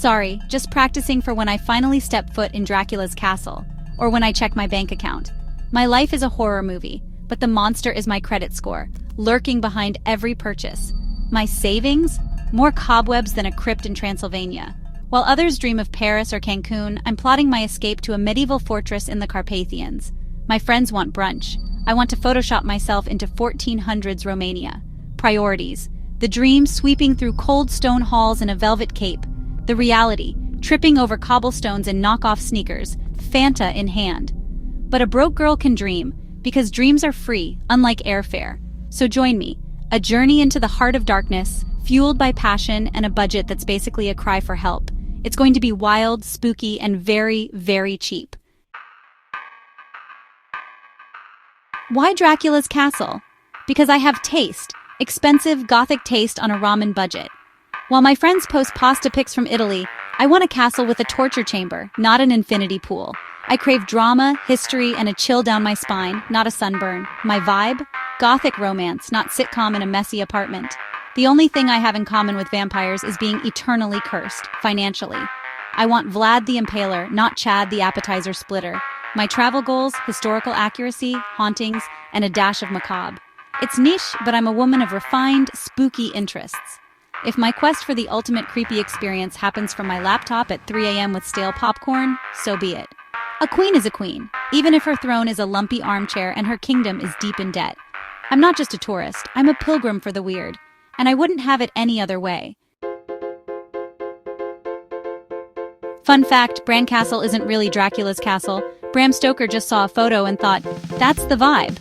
Sorry, just practicing for when I finally step foot in Dracula's castle, or when I check my bank account. My life is a horror movie, but the monster is my credit score, lurking behind every purchase. My savings? More cobwebs than a crypt in Transylvania. While others dream of Paris or Cancun, I'm plotting my escape to a medieval fortress in the Carpathians. My friends want brunch. I want to Photoshop myself into 1400s Romania. Priorities. The dream sweeping through cold stone halls in a velvet cape. The reality, tripping over cobblestones in knockoff sneakers, Fanta in hand. But a broke girl can dream, because dreams are free, unlike airfare. So join me, a journey into the heart of darkness, fueled by passion and a budget that's basically a cry for help. It's going to be wild, spooky, and very, very cheap. Why Dracula's castle? Because I have taste, expensive Gothic taste on a ramen budget. While my friends post pasta pics from Italy, I want a castle with a torture chamber, not an infinity pool. I crave drama, history, and a chill down my spine, not a sunburn. My vibe? Gothic romance, not sitcom in a messy apartment. The only thing I have in common with vampires is being eternally cursed, financially. I want Vlad the Impaler, not Chad the appetizer splitter. My travel goals, historical accuracy, hauntings, and a dash of macabre. It's niche, but I'm a woman of refined, spooky interests. If my quest for the ultimate creepy experience happens from my laptop at 3 a.m. with stale popcorn, so be it. A queen is a queen, even if her throne is a lumpy armchair and her kingdom is deep in debt. I'm not just a tourist, I'm a pilgrim for the weird, and I wouldn't have it any other way. Fun fact, Bran Castle isn't really Dracula's castle. Bram Stoker just saw a photo and thought, that's the vibe.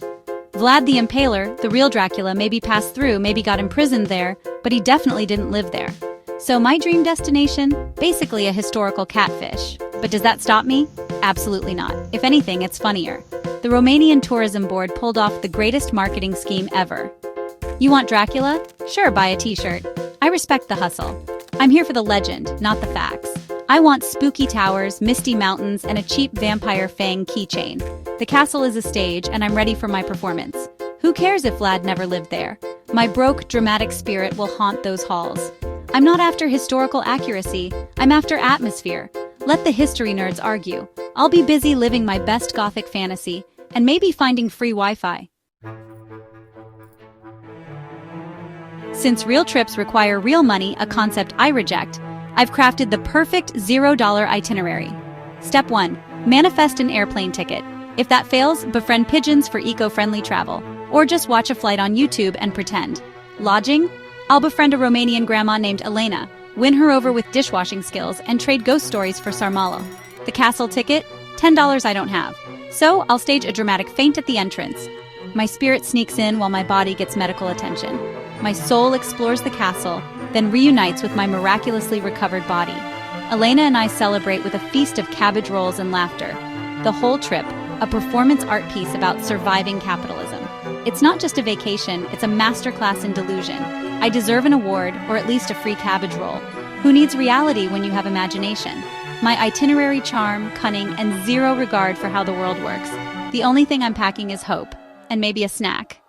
Vlad the Impaler, the real Dracula, maybe passed through, maybe got imprisoned there, but he definitely didn't live there. So my dream destination? Basically a historical catfish. But does that stop me? Absolutely not. If anything, it's funnier. The Romanian Tourism Board pulled off the greatest marketing scheme ever. You want Dracula? Sure, buy a t-shirt. I respect the hustle. I'm here for the legend, not the facts. I want spooky towers, misty mountains, and a cheap vampire fang keychain. The castle is a stage, and I'm ready for my performance. Who cares if Vlad never lived there? My broke, dramatic spirit will haunt those halls. I'm not after historical accuracy, I'm after atmosphere. Let the history nerds argue. I'll be busy living my best Gothic fantasy, and maybe finding free Wi-Fi. Since real trips require real money, a concept I reject, I've crafted the perfect $0 itinerary. Step 1. Manifest an airplane ticket. If that fails, befriend pigeons for eco-friendly travel. Or just watch a flight on YouTube and pretend. Lodging? I'll befriend a Romanian grandma named Elena, win her over with dishwashing skills, and trade ghost stories for sarmalo. The castle ticket? $10 I don't have. So I'll stage a dramatic faint at the entrance. My spirit sneaks in while my body gets medical attention. My soul explores the castle, then reunites with my miraculously recovered body. Elena and I celebrate with a feast of cabbage rolls and laughter. The whole trip, a performance art piece about surviving capitalism. It's not just a vacation, it's a masterclass in delusion. I deserve an award, or at least a free cabbage roll. Who needs reality when you have imagination? My itinerary charm, cunning, and zero regard for how the world works. The only thing I'm packing is hope, and maybe a snack.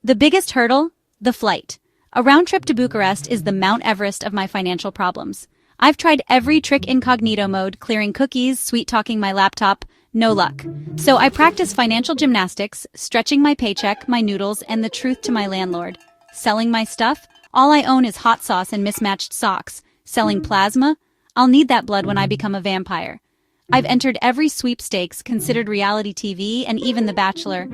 The biggest hurdle? The flight. A round trip to Bucharest is the Mount Everest of my financial problems. I've tried every trick incognito mode, clearing cookies, sweet-talking my laptop, no luck. So I practice financial gymnastics, stretching my paycheck, my noodles, and the truth to my landlord. Selling my stuff? All I own is hot sauce and mismatched socks. Selling plasma? I'll need that blood when I become a vampire. I've entered every sweepstakes, considered reality TV, and even The Bachelor.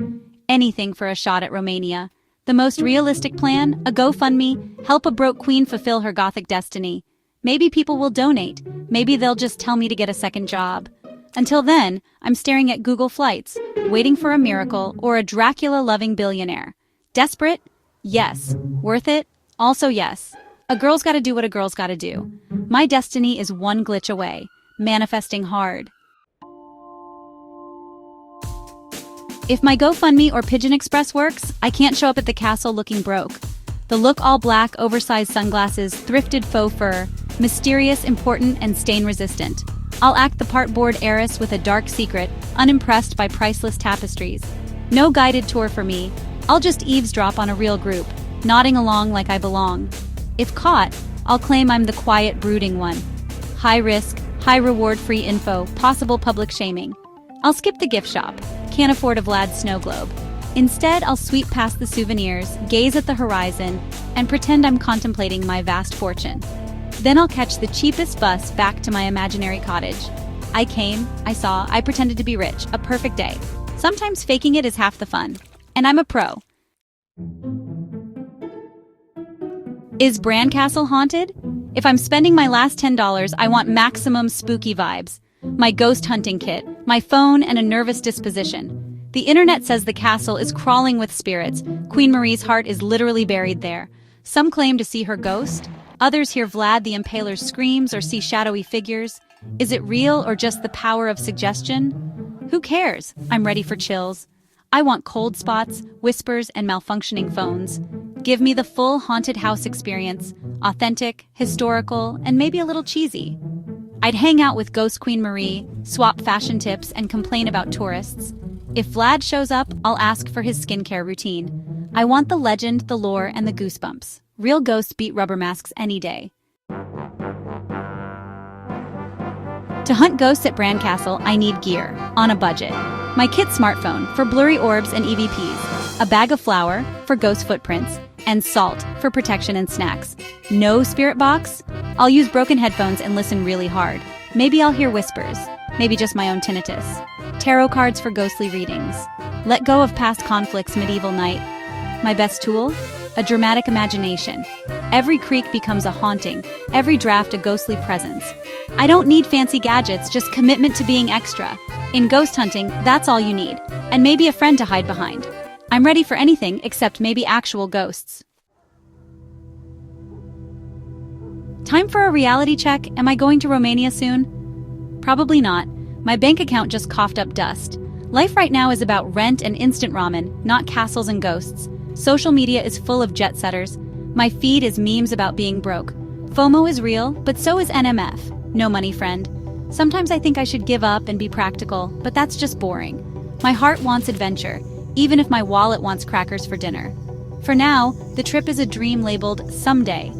Anything for a shot at Romania. The most realistic plan? A GoFundMe, help a broke queen fulfill her Gothic destiny. Maybe people will donate. Maybe they'll just tell me to get a second job. Until then, I'm staring at Google Flights, waiting for a miracle or a Dracula-loving billionaire. Desperate? Yes. Worth it? Also yes. A girl's gotta do what a girl's gotta do. My destiny is one glitch away. Manifesting hard. If my GoFundMe or Pigeon Express works, I can't show up at the castle looking broke. The look all black, oversized sunglasses, thrifted faux fur, mysterious, important, and stain-resistant. I'll act the part bored heiress with a dark secret, unimpressed by priceless tapestries. No guided tour for me. I'll just eavesdrop on a real group, nodding along like I belong. If caught, I'll claim I'm the quiet, brooding one. High risk, high reward, free info, possible public shaming. I'll skip the gift shop, can't afford a Vlad's snow globe. Instead, I'll sweep past the souvenirs, gaze at the horizon, and pretend I'm contemplating my vast fortune. Then I'll catch the cheapest bus back to my imaginary cottage. I came, I saw, I pretended to be rich, a perfect day. Sometimes faking it is half the fun. And I'm a pro. Is Bran Castle haunted? If I'm spending my last $10, I want maximum spooky vibes. My ghost hunting kit, my phone, and a nervous disposition. The internet says the castle is crawling with spirits. Queen Marie's heart is literally buried there. Some claim to see her ghost. Others hear Vlad the Impaler's screams or see shadowy figures. Is it real or just the power of suggestion? Who cares? I'm ready for chills. I want cold spots, whispers, and malfunctioning phones. Give me the full haunted house experience, authentic, historical, and maybe a little cheesy. I'd hang out with Ghost Queen Marie, swap fashion tips, and complain about tourists. If Vlad shows up, I'll ask for his skincare routine. I want the legend, the lore, and the goosebumps. Real ghosts beat rubber masks any day. To hunt ghosts at Bran Castle, I need gear, on a budget. My kid's smartphone for blurry orbs and EVPs, a bag of flour for ghost footprints, and salt for protection and snacks. No spirit box? I'll use broken headphones and listen really hard. Maybe I'll hear whispers, maybe just my own tinnitus. Tarot cards for ghostly readings. Let go of past conflicts, medieval night. My best tool? A dramatic imagination. Every creak becomes a haunting, every draft a ghostly presence. I don't need fancy gadgets, just commitment to being extra. In ghost hunting, that's all you need. And maybe a friend to hide behind. I'm ready for anything except maybe actual ghosts. Time for a reality check. Am I going to Romania soon? Probably not. My bank account just coughed up dust. Life right now is about rent and instant ramen, not castles and ghosts. Social media is full of jet setters. My feed is memes about being broke. FOMO is real, but so is NMF. No money, friend. Sometimes I think I should give up and be practical, but that's just boring. My heart wants adventure, even if my wallet wants crackers for dinner. For now, the trip is a dream labeled someday.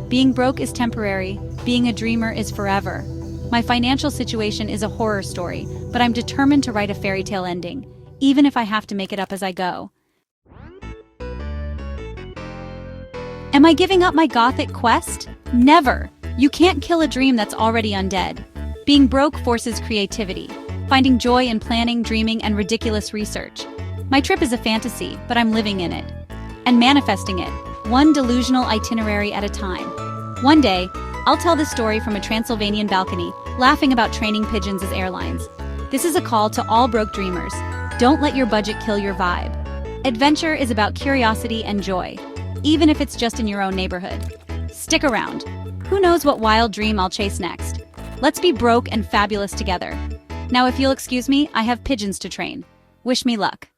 Being broke is temporary, being a dreamer is forever. My financial situation is a horror story, but I'm determined to write a fairy tale ending, even if I have to make it up as I go. Am I giving up my gothic quest? Never! You can't kill a dream that's already undead. Being broke forces creativity, finding joy in planning, dreaming, and ridiculous research. My trip is a fantasy, but I'm living in it. And manifesting it, one delusional itinerary at a time. One day, I'll tell this story from a Transylvanian balcony, laughing about training pigeons as airlines. This is a call to all broke dreamers. Don't let your budget kill your vibe. Adventure is about curiosity and joy, even if it's just in your own neighborhood. Stick around. Who knows what wild dream I'll chase next? Let's be broke and fabulous together. Now, if you'll excuse me, I have pigeons to train. Wish me luck.